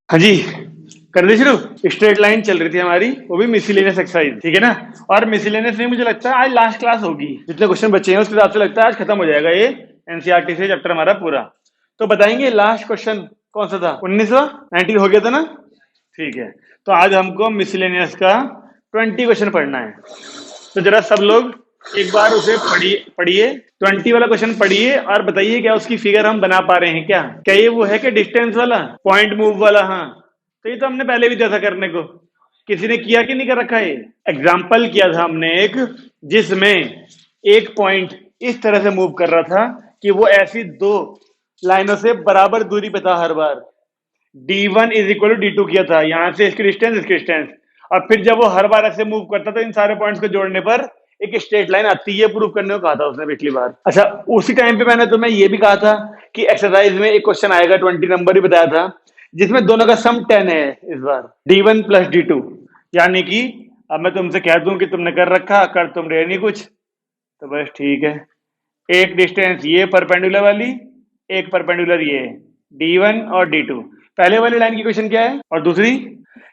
हाँ जी, कर दे शुरू। स्ट्रेट लाइन चल रही थी हमारी, वो भी मिसलेनियस एक्सरसाइज, ठीक है ना। और मिसलेनियस नहीं, मुझे लगता है आज लास्ट क्लास होगी। जितने क्वेश्चन बचे हैं उसके हिसाब से लगता है आज खत्म हो जाएगा ये एनसीईआरटी से चैप्टर हमारा पूरा। तो बताएंगे लास्ट क्वेश्चन कौन सा था? 1990 हो गया था ना। ठीक है, तो आज हमको मिसलेनियस का 20 क्वेश्चन पढ़ना है। तो जरा सब लोग एक बार उसे पढ़िए पढ़िए 20 वाला क्वेश्चन पढ़िए और बताइए क्या उसकी फिगर हम बना पा रहे हैं क्या? क्या ये वो है कि डिस्टेंस वाला पॉइंट मूव वाला? हाँ, तो ये तो हमने पहले भी दिया था करने को। किसी ने किया कि नहीं कर रखा? ये एग्जाम्पल किया था हमने एक, जिसमें एक पॉइंट इस तरह से मूव कर रहा था कि वो ऐसी दो लाइनों से बराबर दूरी पे था हर बार। D1 is equal to D2 किया था, यहां से इसकी डिस्टेंस। और फिर जब वो हर बार ऐसे मूव करता तो इन सारे पॉइंट्स को जोड़ने पर एक स्ट्रेट लाइन आती है। प्रूव करने को कहा था उसने पिछली बार। अच्छा, उसी टाइम पे मैंने तुम्हें ये भी कहा था कि एक्सरसाइज में एक क्वेश्चन आएगा 20 नंबर ही बताया था, जिसमें दोनों का सम 10 है इस बार, D1 प्लस D2। यानी कि अब मैं तुमसे कह दूं कि तुमने कर रखा, कर तुम रहे नहीं कुछ, तो बस ठीक है। एक डिस्टेंस ये परपेंडिकुलर वाली, एक परपेंडिकुलर ये, D1 और D2। पहले वाली लाइन की इक्वेशन क्या है और दूसरी,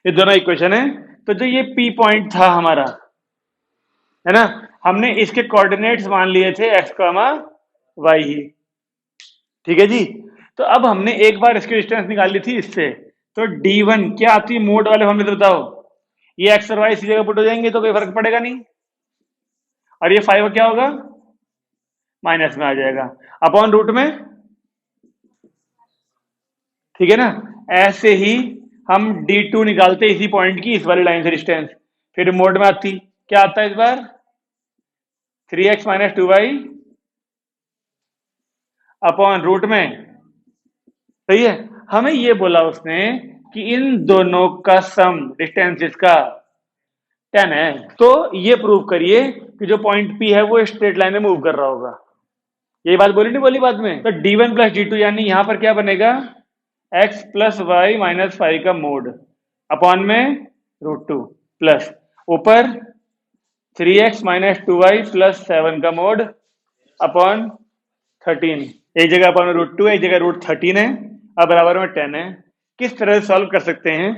ये दोनों इक्वेशन है। तो जो ये P पॉइंट था हमारा, है ना, हमने इसके कोऑर्डिनेट्स मान लिए थे x, y ही। ठीक है जी। तो अब हमने एक बार इसकी डिस्टेंस निकाल ली थी इससे, तो D1 क्या आती है मोड वाले फॉर्मूले से बताओ? ये x और y इसी जगह पुट हो जाएंगे तो कोई फर्क पड़ेगा नहीं, और ये 5 क्या होगा? माइनस में आ जाएगा अपॉन रूट में। ठीक है ना। ऐसे ही हम D2 निकालते इसी पॉइंट की इस वाली लाइन से डिस्टेंस, फिर मोड में आती, क्या आता है इस बार? 3x minus 2y upon root में। सही है। हमें ये बोला उसने कि इन दोनों का सम डिस्टेंसेस का 10 है, तो ये प्रूव करिए कि जो पॉइंट P है वो स्ट्रेट लाइन में मूव कर रहा होगा। ये बात बोली नहीं बोली बाद में? तो D1 प्लस D2 यानी यहां पर क्या बनेगा? x प्लस वाई माइनस 5 का मोड अपॉन में √2 प्लस ऊपर 3x माइनस 2y प्लस 7 का मोड अपॉन 13। एक जगह अपॉन में √2 है, एक जगह √13 है, अब बराबर में 10 है। किस तरह से सॉल्व कर सकते हैं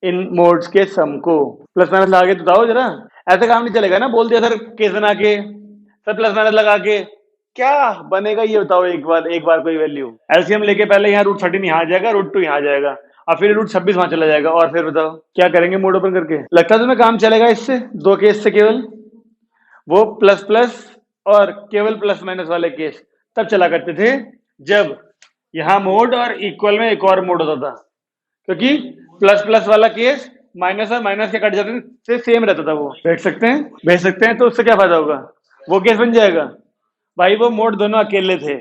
इन मोड्स के सम को? प्लस माइनस लगा के तो बताओ जरा। ऐसा काम नहीं चलेगा ना, बोल दिया सर केस बना के, सर प्लस माइनस लगा के क्या बनेगा ये बताओ। एक बार कोई वैल्यू एलसीएम लेके पहले यहाँ √13 यहाँ आ जाएगा, √2 यहाँ आ जाएगा, और फिर √26 वहां चला जाएगा, और फिर बताओ क्या करेंगे मोड ओपन करके? लगता है तुम्हें काम चलेगा इससे? दो केस से केवल वो प्लस प्लस और केवल प्लस माइनस वाले केस तब चला करते थे जब यहां मोड और इक्वल में एक और मोड होता था, क्योंकि प्लस प्लस वाला केस माइनस और माइनस के कट जाते से सेम रहता था। वो भेज सकते हैं तो उससे क्या फायदा होगा? वो केस बन जाएगा भाई, वो मोड दोनों अकेले थे।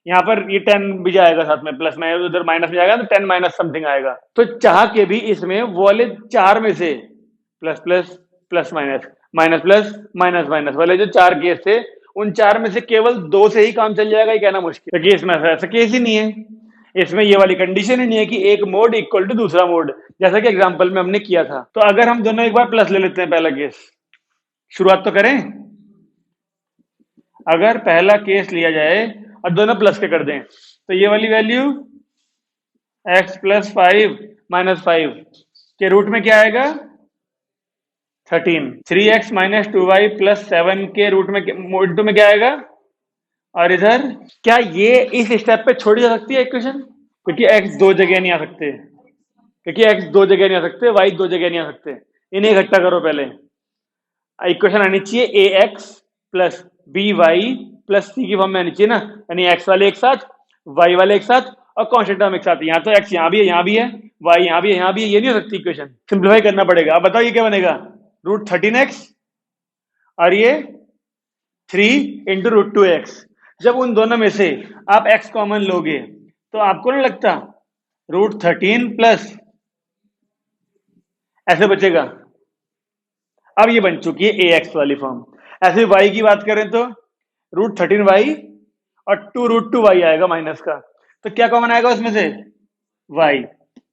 यहाँ पर ये 10 भी जाएगा साथ में, प्लस में उधर माइनस में जाएगा तो 10 माइनस समथिंग आएगा। तो चाह के भी इसमें वो वाले चार में से plus plus plus minus minus plus minus minus वाले जो चार केस थे, उन चार में से केवल दो से ही काम चल जाएगा, ये कहना मुश्किल है। केस में ऐसा केस ही नहीं है, इसमें ये वाली कंडीशन ही नहीं है कि एक मोड इक्वल टू दूसरा मोड, जैसा कि एग्जांपल में हमने किया था। तो अगर हम दोनों एक बार प्लस ले लेते हैं, पहला केस शुरुआत तो करें। अगर पहला केस लिया जाए और दोनों प्लस के कर दें, तो ये वाली वैल्यू x प्लस 5 माइनस 5 के रूट में क्या आएगा? 13। 3x माइनस 2y प्लस 7 के रूट में इंटू में क्या आएगा? और इधर क्या ये इस स्टेप पे छोड़ी जा सकती है इक्वेशन? क्योंकि x दो जगह नहीं आ सकते, y दो जगह नहीं आ सकते। इन्हें इकट्ठा करो पहले, इक्वेशन आनी चाहिए ax plus by plus c की फॉर्म में आनी चाहिए ना, यानी x वाले एक साथ, y वाले एक साथ, और कांस्टेंट टर्म एक साथ। यहाँ तो x यहाँ भी है, यहाँ भी है, y यहाँ भी है, यहाँ भी है, ये नहीं हो सकती इक्वेशन। सिंप्लीफाई करना पड़ेगा। अब बताओ ये क्या बनेगा? √13x और ये 3 इंटू √2x। जब उन दोनों में से आप x कॉमन लोगे तो आपको नहीं लगता √13 प्लस ऐसे बचेगा? अब ये बन चुकी है ax वाली फॉर्म। ऐसे y की बात करें तो √13y और 2√2y आएगा माइनस का, तो क्या कॉमन आएगा उसमें से? y।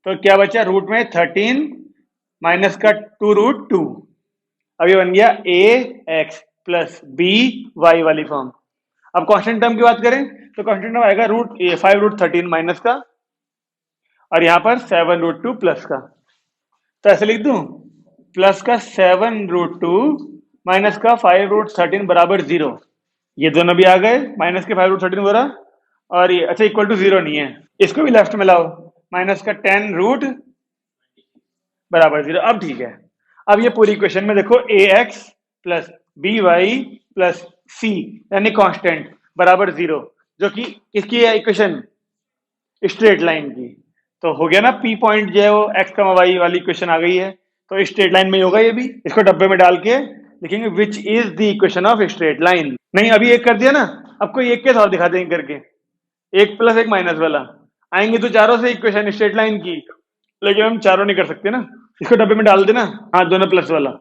तो क्या बचा रूट में? 13 माइनस का 2√2। अब ये बन गया ax प्लस by वाली फॉर्म। अब कांस्टेंट टर्म की बात करें तो कांस्टेंट टर्म आएगा 5√13 माइनस का, और यहाँ पर 7√2 प्लस का, तो ऐसे लिख दूं, प्लस का 7√2 माइनस का 5√13 बराबर 0। ये दोनों भी आ गए, माइनस के 5√13 हो रहा, और ये अच्छा इक्वल टू 0 नहीं है, इसको भी लेफ्ट में लाओ, माइनस का 10 रूट बराबर 0। अब ठीक है, अब ये पूरी इक्वेशन में देखो ax plus B Y plus C यानी कांस्टेंट बराबर 0, जो कि इसकी है इक्वेशन स्ट्रेट लाइन की। तो हो गया ना, पी पॉइंट जो है वो एक्स कमा वाई वाली इक्वेशन आ गई है, तो स्ट्रेट लाइन में ही होगा ये भी। इसको डब्बे में डाल के लिखेंगे विच is the equation of straight line. नहीं अभी एक कर दिया ना, अब कोई एक केस और दिखा देंगे करके, एक प्लस एक माइनस वाला आएंगे तो चारों से इक्वेशन स्ट्रेट लाइन की, लेकिन हम चारों नहीं कर सकते ना। इसको डब्बे में डाल देना, हाँ दोनों प्लस वाला,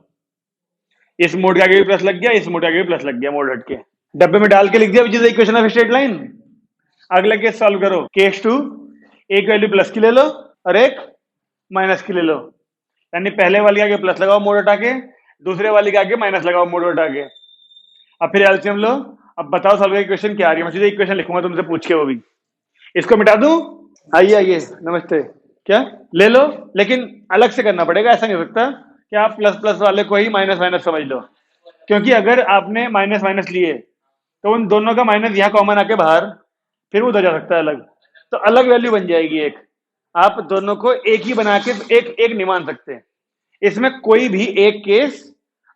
इस मोड के आगे भी प्लस लग गया, इस मोड के आगे भी प्लस लग गया, मोड हट के डब्बे में डाल के लिख दिया विच is the equation of straight line. अगला केस सॉल्व करो, केस 2, एक वैल्यू प्लस की ले लो और एक माइनस की ले लो, यानी पहले वाले के आगे प्लस लगाओ मोड हटा के, दूसरे वाले के आगे माइनस लगाओ मोड हटा के। अब फिर एलसीएम लो, अब बताओ सॉल्व की इक्वेशन क्या आ रही है, मैं सीधे इक्वेशन लिखूंगा तुमसे पूछ के, वो भी इसको मिटा दूं। आइए आइए नमस्ते, क्या ले लो, लेकिन अलग से करना पड़ेगा, ऐसा नहीं हो सकता कि आप प्लस प्लस वाले को ही माइनस माइनस समझ लो, क्योंकि अगर आपने माइनस माइनस लिए तो उन दोनों का माइनस यहाँ कॉमन आके बाहर, फिर वो उधर जा सकता है अलग, तो अलग वैल्यू बन जाएगी एक। आप दोनों को एक ही बना के एक एक नहीं मान सकते, इसमें कोई भी एक केस,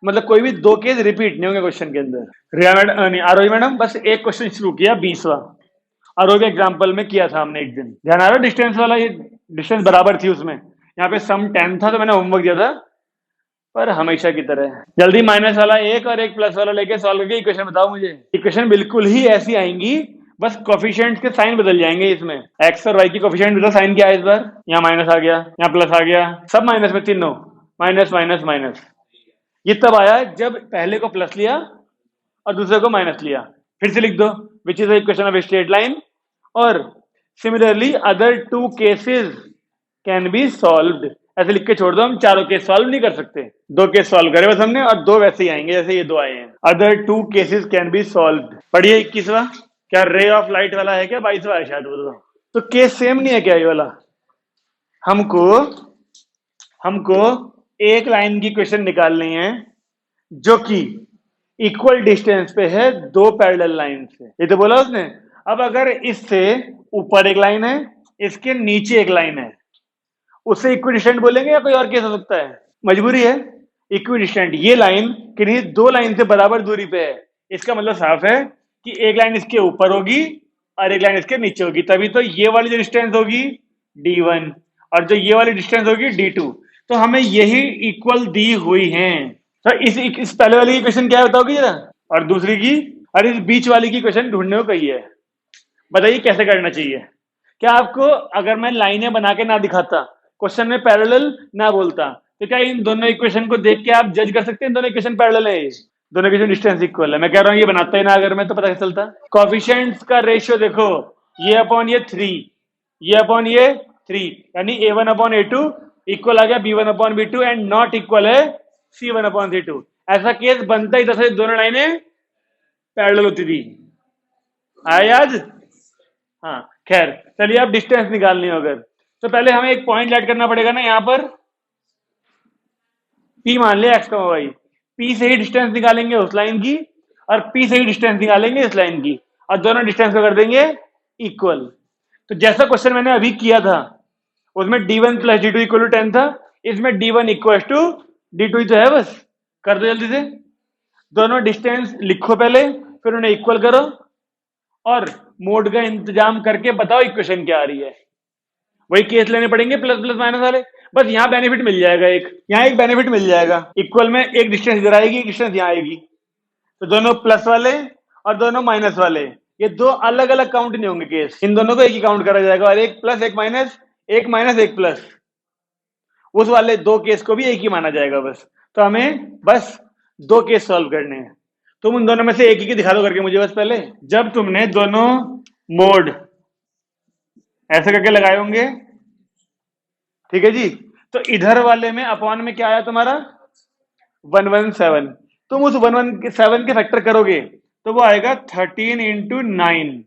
मतलब कोई भी दो केस रिपीट नहीं होंगे क्वेश्चन के अंदर। रिया मैडम नहीं आरोही मैडम, बस एक क्वेश्चन शुरू किया 20वां, आरोही के एग्जाम्पल में किया था हमने एक दिन, ध्यान आ रहा है डिस्टेंस वाला, ये डिस्टेंस बराबर थी उसमें, यहाँ पे सम 10 था तो मैंने होमवर्क दिया था, पर हमेशा की तरह जल्दी माइनस वाला एक और एक प्लस वाला लेके सॉल्व करके इक्वेशन बताओ मुझे। इक्वेशन बिल्कुल ही ऐसी आएंगी, बस कोफिशिएंट्स के साइन बदल जाएंगे इसमें, एक्स और वाई की कोफिशिएंट बदल, साइन क्या है इस बार, यहाँ माइनस आ गया, यहाँ प्लस आ गया, सब माइनस में, तीनों माइनस माइनस माइनस। ये तब आया जब पहले को प्लस लिया और दूसरे को माइनस लिया। फिर से लिख दो which is the equation of straight line, और similarly other two cases can be solved, ऐसे लिख के छोड़ दो, हम चारों केस सॉल्व नहीं कर सकते, दो केस सॉल्व करे बस हमने, और दो वैसे ही आएंगे जैसे ये दो आए हैं, other two cases can be solved. पढ़िए 21वां, क्या रे ऑफ लाइट वाला है क्या, 22वां है शायद वो, तो केस सेम नहीं है क्या ये वाला, हमको हमको एक लाइन की क्वेश्चन निकालनी है जो कि इक्वल डिस्टेंस पे है दो पैरेलल लाइन से, ये तो बोला उसने। अब अगर इससे ऊपर एक लाइन है, इसके नीचे एक लाइन है, उसे इक्विडिस्टेंट बोलेंगे या कोई और केस हो सकता है, मजबूरी है इक्विडिस्टेंट। ये लाइन किन्हीं दो लाइन से बराबर दूरी पे है, इसका मतलब साफ है कि एक लाइन इसके ऊपर होगी और एक लाइन इसके नीचे होगी, तभी तो ये वाली जो डिस्टेंस होगी d1 और जो ये वाली डिस्टेंस होगी d2, तो हमें यही इक्वल दी हुई हैं। तो इस पहले वाली की क्वेश्चन क्या है बताओगे जरा, और दूसरी की, और इस बीच वाली की क्वेश्चन ढूंढने को कही है, बताइए कैसे करना चाहिए। क्या आपको अगर मैं लाइनें बना के ना दिखाता, क्वेश्चन में पैरेलल ना बोलता, तो क्या इन दोनों इक्वेशन को देख के आप जज कर सकते हैं दोनों इक्वेशन पैरेलल है, दोनों इक्वेशन डिस्टेंस इक्वल है। मैं कह रहा हूं ये बनाता ही ना अगर मैं, तो पता कैसे चलता। कोएफिशिएंट्स का रेशियो देखो, ये अपॉन ये 3, ये अपॉन ये 3, यानी a1 अपॉन a2 इक्वल आ गया b1 upon b2 and not equal है c1 अपॉन c2। ऐसा केस बनता ही था दोनों लाइनें पैरेलल होती थी, आया याद। हाँ खैर चलिए, अब डिस्टेंस निकालनी हो अगर, तो पहले हमें एक पॉइंट ऐड करना पड़ेगा ना, यहां पर P मान लिया x कमा y, P से ही डिस्टेंस निकालेंगे उस लाइन की, और P से ही डिस्टेंस निकालेंगे इस लाइन की, और दोनों डिस्टेंस को कर देंगे इक्वल। तो जैसा क्वेश्चन मैंने अभी किया था उसमें d1 plus d2 equal to 10 था, इसमें d1 इक्वल टू d2 ही तो है, बस कर दो जल्दी से, दोनों डिस्टेंस लिखो पहले, फिर उन्हें इक्वल करो और मोड का इंतजाम करके बताओ इक्वेशन क्या आ रही है। वही केस लेने पड़ेंगे प्लस प्लस माइनस वाले, बस यहाँ बेनिफिट मिल जाएगा, एक यहाँ एक बेनिफिट मिल जाएगा, इक्वल में एक डिस्टेंस इधर आएगी, एक डिस्टेंस यहाँ आएगी, तो दोनों प्लस वाले और दोनों माइनस वाले, ये दो अलग अलग काउंट नहीं होंगे केस, इन दोनों को एक ही काउंट करा जाएगा, और एक प्लस एक माइनस, एक माइनस एक प्लस, उस वाले दो केस को भी एक ही माना जाएगा बस। तो हमें बस दो केस सॉल्व करने हैं, तुम उन दोनों में से एक ही दिखा दो करके मुझे बस पहले। जब तुमने दोनों मोड ऐसे करके लगाए होंगे, ठीक है जी, तो इधर वाले में अपॉन में क्या आया तुम्हारा 117, तुम उस 117 के फैक्टर करोगे तो वो आएगा 13 इंटू 9,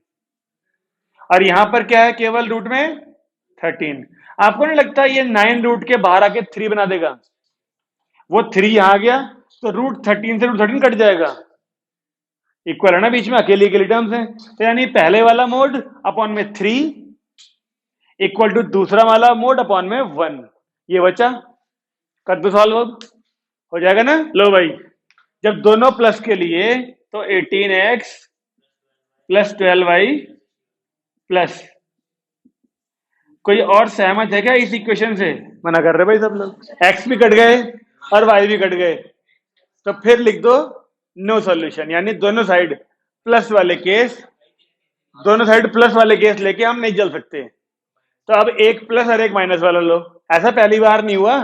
और यहां पर क्या है केवल रूट में 13। आपको नहीं लगता ये 9 रूट के बाहर आके 3 बना देगा? वो 3 यहां आ गया तो रूट 13 से रूट 13 कट जाएगा। इक्वल है ना, बीच में अकेली अकेली टर्म्स हैं। तो यानी पहले वाला मोड अपॉन में 3 इक्वल टू दूसरा वाला मोड अपॉन में 1। ये बचा, कर दो सॉल्व, अब हो जाएगा ना। लो भाई, जब दोनों प्लस के लिए तो 18x प्लस 12y प्लस, कोई और सहमत है क्या इस इक्वेशन से? मना कर रहे भाई सब लोग, x भी कट गए और y भी कट गए, तो फिर लिख दो नो सॉल्यूशन, यानी दोनों साइड प्लस वाले केस, दोनों साइड प्लस वाले केस लेके हम नहीं चल सकते। तो अब एक प्लस और एक माइनस वाला लो। ऐसा पहली बार नहीं हुआ,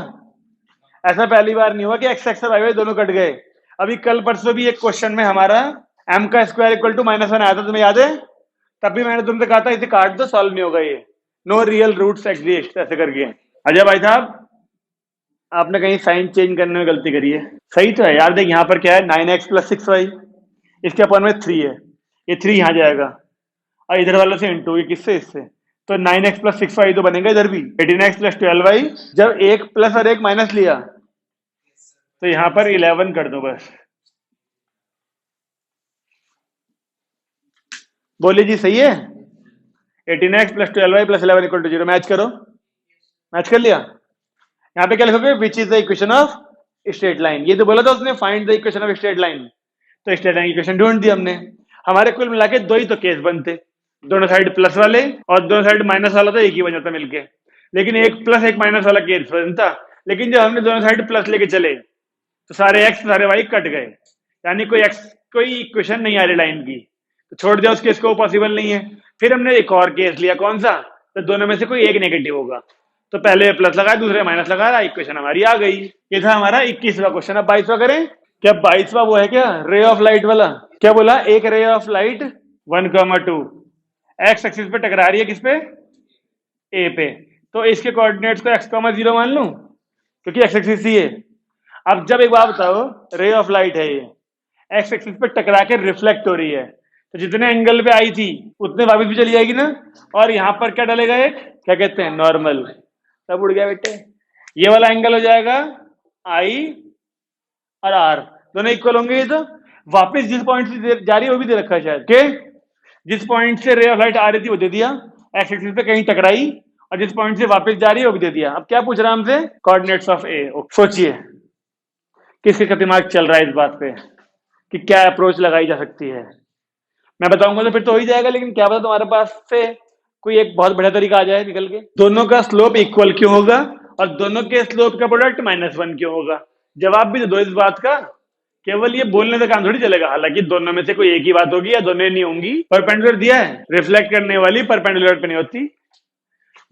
ऐसा पहली बार नहीं हुआ कि एक्स एक्स और वाई वाई दोनों कट गए। अभी कल परसों भी एक क्वेश्चन में हमारा m का स्क्वायर इक्वल टू -1 आया था, तुम्हें याद है? तब भी मैंने तुमसे कहा था इसे काट दो, सॉल्व नहीं होगा ये, नो रियल रूट्स एग्जिस्ट, ऐसे करके। अजय भाई साहब, आपने कहीं साइन चेंज करने में गलती करी है। सही तो है यार, देख यहाँ पर क्या है, 9x प्लस 6y, इसके अपॉन में 3 है, ये 3 यहाँ जाएगा और इधर वालों से इंटू, ये किससे? इससे। तो 9x प्लस 6y तो बनेगा इधर भी 18x प्लस 12y। जब एक प्लस और एक माइनस लिया तो यहां पर 11 कर दो बस। बोलिए जी, सही है? 18x plus 12y plus 11 equal to 0। Match करो, मैच कर लिया। यहाँ पे क्या लिखोगे? Which is the equation of straight line. ये तो बोला था उसने, find the equation of straight line. तो स्ट्रेट लाइन इक्वेशन ढूंढ दी हमने। हमारे कुल मिला के दो ही तो केस बनते, दोनों साइड प्लस वाले और दोनों साइड माइनस वाला, तो एक ही बन जाता मिलके। लेकिन एक प्लस एक माइनस वाला केस बनता, लेकिन जब हमने दोनों साइड प्लस लेके चले तो सारे एक्स सारे वाई कट गए, यानी कोई इक्वेशन नहीं आ रही लाइन की, तो छोड़ दिया उस केस को, पॉसिबल नहीं है। फिर हमने एक और केस लिया, कौन सा? तो दोनों में से कोई एक नेगेटिव होगा, तो पहले प्लस लगाया दूसरे माइनस लगाया, इक्वेशन हमारी आ गई। ये था हमारा 21वां क्वेश्चन। अब 22वां करें क्या? 22वां वो है क्या, रे ऑफ लाइट वाला? क्या बोला? एक ray of light 1,2 x axis पे टकरा रही है, किस पे? ए पे। तो इसके कोऑर्डिनेट्स को x,0 मान लूं, क्योंकि एक्स एक्सिस ही है। अब जब एक बात बताओ, रे ऑफ लाइट है ये, एक्स एक्सिस पे टकरा के रिफ्लेक्ट हो रही है, तो जितने एंगल पे आई थी उतने वापस भी चली जाएगी ना। और यहां पर क्या डलेगा? एक क्या कहते हैं, नॉर्मल। सब उड़ गया बेटे। ये वाला एंगल हो जाएगा आई और आर, दोनों इक्वल होंगे। ये तो वापस जिस पॉइंट से जा रही है वो भी दे रखा है शायद, के जिस पॉइंट से रे ऑफ लाइट आ रही थी वो दे दिया, एक्स एक्सिस पे कहीं टकराई, और जिस पॉइंट से वापस जा रही है वो भी दे दिया। अब क्या पूछ रहा है हमसे? कोऑर्डिनेट्स ऑफ ए। सोचिए किसके का दिमाग चल रहा है इस बात पे कि क्या अप्रोच लगाई जा सकती है। मैं बताऊंगा तो फिर तो हो ही जाएगा, लेकिन क्या पता तुम्हारे पास से कोई एक बहुत बढ़िया तरीका आ जाए निकल के। दोनों का स्लोप इक्वल क्यों होगा और दोनों के स्लोप का प्रोडक्ट -1 क्यों होगा? जवाब भी दो इस बात का, केवल ये बोलने से काम थोड़ी चलेगा। हालांकि दोनों में से कोई एक ही बात होगी या दोनों नहीं होंगी। परपेंडिकुलर दिया है, रिफ्लेक्ट करने वाली परपेंडिकुलर पे नहीं होती।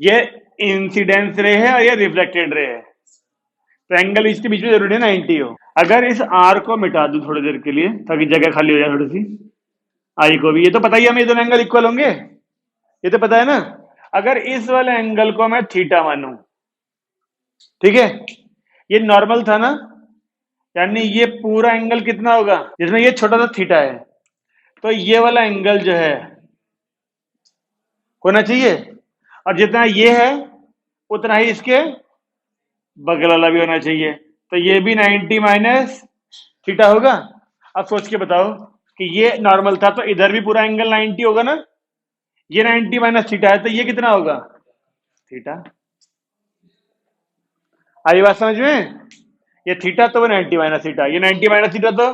ये इंसिडेंस रे है और ये रिफ्लेक्टेड रे है, तो एंगल इसके बीच में जरूरी है 90 हो। अगर इस आर को मिटा दूं थोड़ी देर के लिए ताकि जगह खाली हो जाए थोड़ी सी, आई को भी, ये तो पता ही हमें दोनों एंगल इक्वल होंगे, ये तो पता है ना। अगर इस वाले एंगल को मैं थीटा मानूं, ठीक है, ये नॉर्मल था ना, यानी ये पूरा एंगल कितना होगा जिसमें ये छोटा सा थीटा है, तो ये वाला एंगल जो है होना चाहिए, और जितना ये है उतना ही इसके बगल वाला भी होना चाहिए, तो ये भी 90 माइनस थीटा होगा। अब सोच के बताओ कि ये नॉर्मल था तो इधर भी पूरा एंगल 90 होगा ना, ये 90 माइनस थीटा है तो ये कितना होगा? थीटा। आई बात समझ में? ये थीटा तो वो 90 माइनस थीटा, ये 90 माइनस थीटा, तो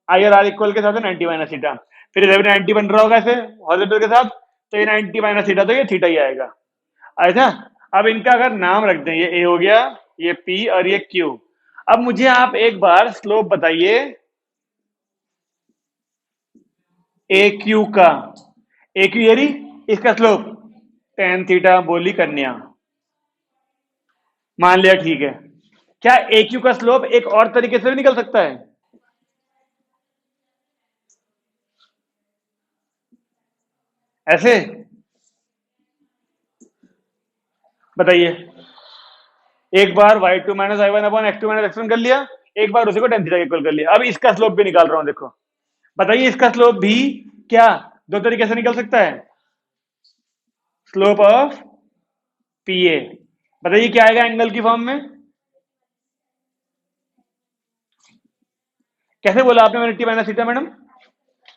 आई और आर इक्वल के साथ 90 माइनस थीटा, फिर इधर भी 90 बन रहा होगा ऐसे हॉरिजॉन्टल के साथ, तो ये 90 माइनस थीटा, तो ये थीटा ही आएगा। अच्छा, अब इनका अगर नाम रख दें, ये ए हो गया, ये पी और ये क्यू। अब मुझे आप एक बार स्लोप बताइए ए क्यू का। ए क्यू यारी इसका स्लोप tan थीटा बोली कन्या, मान लिया, ठीक है। क्या ए क्यू का स्लोप एक और तरीके से भी निकल सकता है? ऐसे बताइए। एक बार y2 minus i1 upon x2 minus x1 कर लिया, एक बार उसी को tan थीटा इक्वल कर लिया। अब इसका स्लोप भी निकाल रहा हूं, देखो बताइए इसका स्लोप भी क्या दो तरीके से निकल सकता है? Slope of P A. बताइए क्या आएगा एंगल की फॉर्म में? कैसे बोला आपने 180 माइनस थीटा मैडम?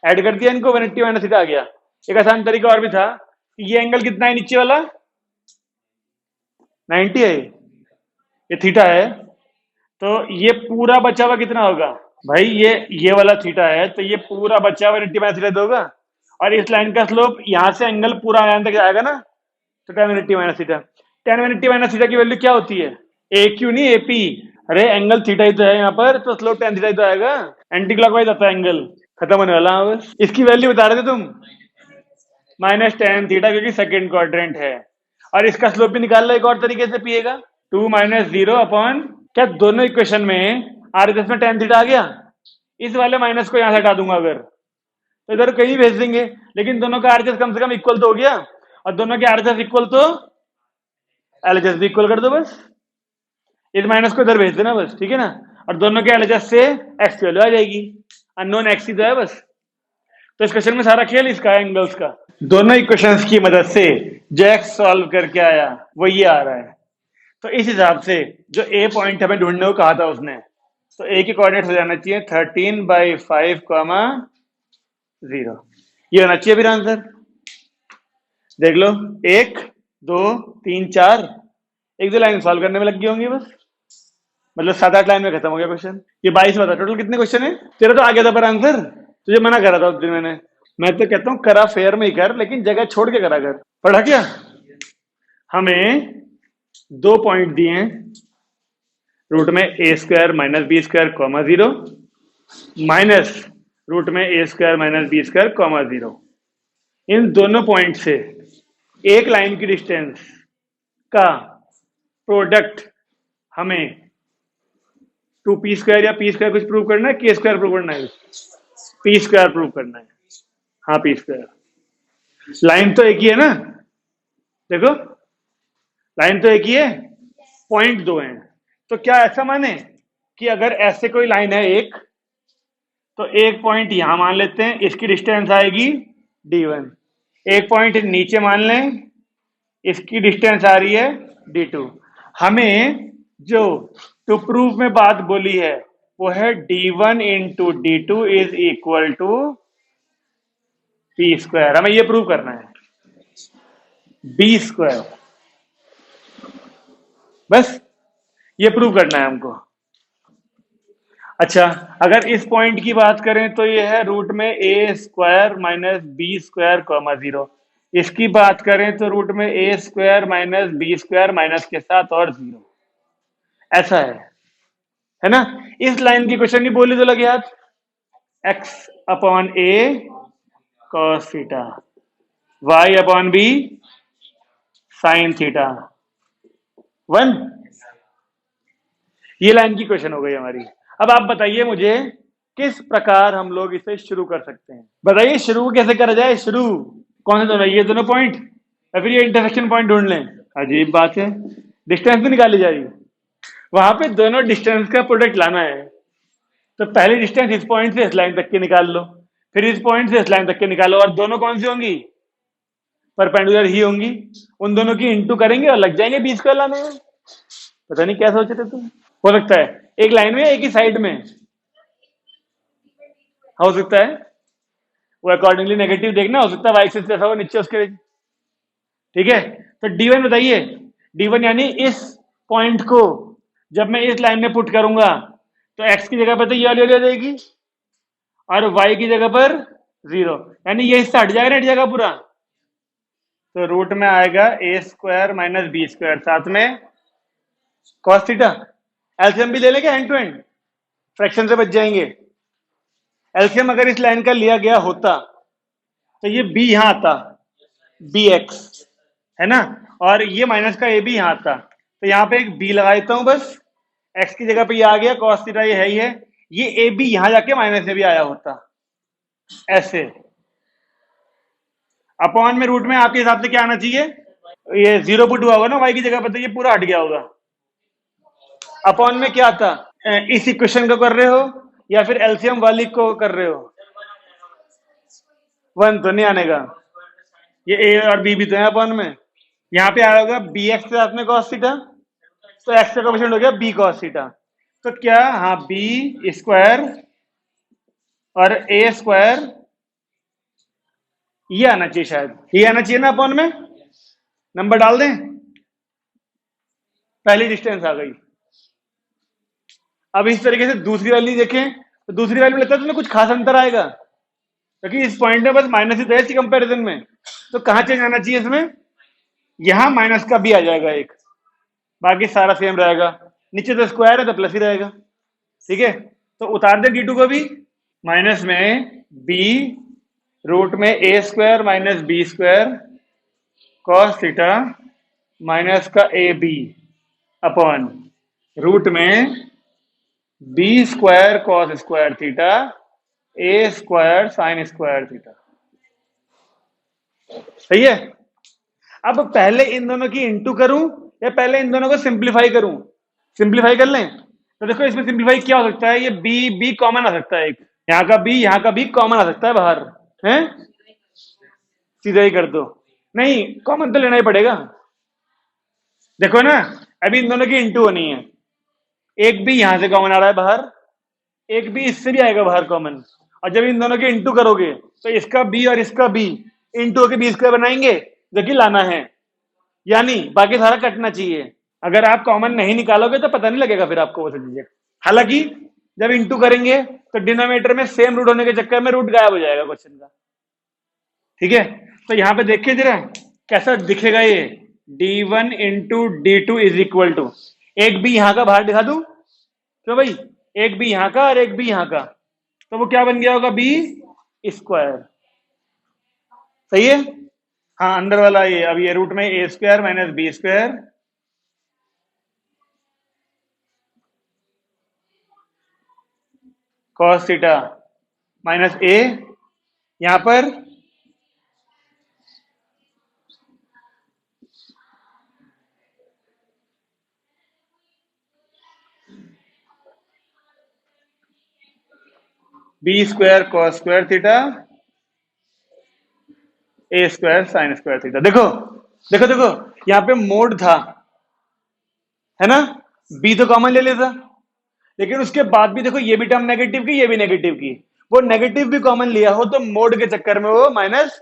ऐड कर दिया इनको, 180 माइनस थीटा आ गया। एक आसान तरीका और भी था कि ये एंगल कितना है नीचे वाला? 90 है, ये थीटा है, तो ये पूरा बचा हुआ कितना होगा? भाई ये वाला थीटा है, तो ये पूरा बचा हुआ 180 माइनस थीटा होगा। और इस लाइन का स्लोप यहां से एंगल पूरा यहां तक आएगा ना, तो tan 180 minus theta. tan 180 minus theta की वैल्यू क्या होती है? ए क्यू नहीं एपी। अरे एंगल थीटा ही तो है यहाँ पर, तो स्लोप tan थीटा ही तो आएगा। एंटी क्लॉकवाइज आता है एंगल। खत्म होने वाला है बस। इसकी वैल्यू बता रहे थे तुम, माइनस tan थीटा, क्योंकि सेकेंड क्वाड्रेंट है। और इसका स्लोप भी निकाल लो एक और तरीके से पिएगा, 2 माइनस 0 अपॉन, क्या दोनों इक्वेशन में आरएचएस में tan थीटा आ गया? इस वाले माइनस को यहां से हटा दूंगा अगर, तो इधर कहीं भेज देंगे, लेकिन दोनों का आरएचएस कम से कम इक्वल तो हो गया। और दोनों के आरएचएस इक्वल तो एलएचएस भी इक्वल कर दो बस। इस माइनस को इधर भेज देना बस, ठीक है ना। और दोनों के एलएचएस से एक्स की वैल्यू आ जाएगी, अननोन एक्स ही तो है बस। तो इस क्वेश्चन में सारा खेल इसका है, एंगल्स का। दोनों इक्वेशंस की मदद से जो एक्स सॉल्व करके आया वो ये आ रहा है। तो इस हिसाब से जो ए पॉइंट हमें ढूंढने को कहा था उसने, तो ए के कोऑर्डिनेट हो जाना चाहिए 13/5, 0। ये होना चाहिए फिर आंसर। देख लो, 1 2 3 4, एक दो लाइन सॉल्व करने में लग गई होंगी बस, मतलब 7-8 लाइन में खत्म हो गया क्वेश्चन। ये 22 बता, टोटल कितने क्वेश्चन है? तेरा तो आ गया था पर आंसर, तुझे मना करा था उस दिन मैंने। मैं तो कहता हूँ करा फेयर में ही कर, लेकिन जगह छोड़ के करा कर। पढ़ा क्या? हमें 2 पॉइंट दिए हैं, रूट में A square minus B square comma 0, minus root में A square minus B square comma 0। इन दोनों पॉइंट से एक लाइन की डिस्टेंस का प्रोडक्ट हमें 2p² या p² कुछ प्रूव करना है, k² प्रूव करना है? p² प्रूव करना है। हाँ p²। लाइन तो एक ही है ना, देखो लाइन तो एक ही है, पॉइंट 2 है। तो क्या ऐसा माने कि अगर ऐसे कोई लाइन है एक, तो एक पॉइंट यहां मान लेते हैं, इसकी डिस्टेंस आएगी d1। एक पॉइंट नीचे मान लें, इसकी डिस्टेंस आ रही है d2। हमें जो टू प्रूफ में बात बोली है वो है d1 into d2 is equal to p²। हमें ये प्रूव करना है, b², बस ये प्रूव करना है हमको। अच्छा, अगर इस पॉइंट की बात करें तो ये है रूट में a² माइनस b² कॉमा 0। इसकी बात करें तो रूट में a² माइनस b² माइनस के साथ और 0। ऐसा है ना। इस लाइन की क्वेश्चन नहीं बोली तो लगे हाथ, x upon a cos theta, y upon b sine theta 1। ये लाइन की क्वेश्चन हो गई हमारी। अब आप बताइए मुझे किस प्रकार हम लोग इसे शुरू कर सकते हैं? बताइए शुरू कैसे करा जाए? शुरू कौन से दोनों, ये दोनों पॉइंट या फिर ये इंटरसेक्शन पॉइंट ढूंढ लें? अजीब बात है, डिस्टेंस भी निकाली जा रही है, वहां पे दोनों डिस्टेंस का प्रोडक्ट लाना है। तो पहली डिस्टेंस इस पॉइंट से इस लाइन तक की निकाल लो, फिर इस पॉइंट से इस लाइन तक के निकालो, और दोनों कौन सी होंगी? परपेंडिकुलर ही होंगी। उन दोनों की इंटू करेंगे और लग जाएंगे b² लाने में। पता नहीं क्या सोचे थे तुम। हो सकता है एक लाइन में एक ही साइड में हो सकता है, वो अकॉर्डिंगली नेगेटिव देखना, हो सकता है y एक्सिस जैसा हो नीचे उसके। ठीक है, तो d1 बताइए, d1 यानी इस पॉइंट को जब मैं इस लाइन में पुट करूंगा तो x की जगह पर तो ये वाली हो जाएगी और y की जगह पर 0, यानी ये हिस्सा हट जाएगा ना, हट जाएगा पूरा। तो रूट में आएगा a² माइनस b², साथ में cos थीटा। एलसीएम भी ले लेंगे, हैंड टू हैंड फ्रैक्शन से बच जाएंगे। एलसीएम अगर इस लाइन का लिया गया होता तो ये b यहां आता, bx है ना, और ये माइनस का a भी यहां आता, तो यहां पे एक b लगा देता हूं बस, x की जगह पे ये आ गया, cos थीटा ये है ही है, ये a भी यहां जाके माइनस से भी आया होता ऐसे। अपॉन में रूट में आपके हिसाब से क्या आना चाहिए? ये 0 पुट हुआ होगा ना y की जगह पर, तो ये पूरा हट गया होगा। अपॉन में क्या था? इस इक्वेशन को कर रहे हो या फिर एलसीएम वाली को कर रहे हो? 1 तो नहीं आने का, ये a और b भी तो है अपॉन में, यहाँ पे आया होगा बी एक्स के साथ में cos थीटा, तो एक्स का कोएफिशिएंट हो गया बी cos थीटा। तो क्या, हाँ, बी स्क्वायर और ए स्क्वायर, ये आना चाहिए, शायद ये आना चाहिए ना अपॉन में। नंबर डाल दें, पहली डिस्टेंस आ गई। अब इस तरीके से दूसरी वाली देखें, तो दूसरी वाली में लगता है तुम्हें कुछ खास अंतर आएगा, क्योंकि इस पॉइंट में बस माइनस ही तो है इसकी कंपेरिजन में। तो कहां चेंज आना चाहिए इसमें, यहां माइनस का भी आ जाएगा एक, बाकी सारा सेम रहेगा। नीचे तो स्क्वायर है तो प्लस ही रहेगा। ठीक है, तो उतार दे D2 को भी। माइनस में बी रूट में A square minus B square cos theta minus का ए बी अपॉन रूट में B square cos square theta A square sine square theta. सही है। अब पहले इन दोनों की इंटू करूं या पहले इन दोनों को सिंप्लीफाई करूं? सिंप्लीफाई कर लें। तो देखो इसमें सिंप्लीफाई क्या हो सकता है, ये बी बी कॉमन आ सकता है, एक यहाँ का बी कॉमन आ सकता है बाहर, है, सीधा ही कर दो। नहीं, कॉमन तो लेना ही पड़ेगा। देखो ना, अभी इन दोनों की इंटू होनी है, एक भी यहां से कॉमन आ रहा है बाहर, एक भी इससे भी आएगा बाहर कॉमन। और जब इन दोनों के इंटू करोगे तो इसका बी और इसका बी इंटू होकर बी स्क्वायर बनाएंगे, जो कि लाना है, यानी बाकी सारा कटना चाहिए। अगर आप कॉमन नहीं निकालोगे तो पता नहीं लगेगा फिर आपको वो चीजें। हालांकि जब इंटू करेंगे तो डिनोमिनेटर में सेम रूट होने के चक्कर में रूट गायब हो जाएगा क्वेश्चन का। ठीक है, तो यहां पे देखिए जरा कैसा दिखेगा ये, d1 into D2 is equal to, एक भी यहां का बाहर दिखा दूं, क्यों भाई, एक भी यहां का और एक भी यहां का, तो वो क्या बन गया होगा, बी स्क्वायर। सही है। हाँ, अंदर वाला ये, अब ये रूट में A square minus B square cos theta minus A, यहां पर B square cos square theta A square sine square theta. देखो देखो देखो, यहां पे मोड था, है ना, बी तो कॉमन ले लेता, लेकिन उसके बाद भी देखो ये भी टर्म नेगेटिव की, ये भी नेगेटिव की, वो नेगेटिव भी कॉमन लिया हो तो मोड के चक्कर में वो माइनस